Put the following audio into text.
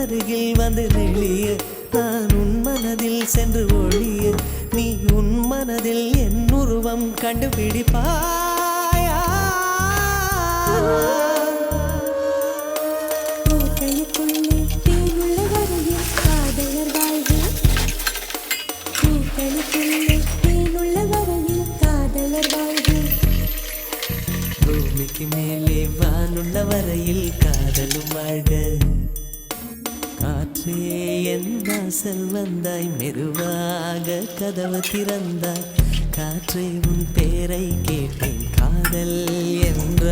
அருகில் வந்து நெளிய நான் உன் மனதில் சென்று ஒழிய நீ உன் மனதில் என் உருவம் கண்டுபிடிப்பாயா பூக்களுக்குள்ளே தேனுள்ள வரையில் காதலர் வாழ்வு பூக்களுக்குள்ளே தேனுள்ள வரையில் காதலர் வாழ்வு பூமிக்கு மேலே வானுள்ள வரையில் காதலும் வாழ்க காற்றே என் வாசல் வந்தாய் மெதுவாக கதவு திறந்தாய் காற்றே உன் பேரை கேட்டேன் காதல் என்ற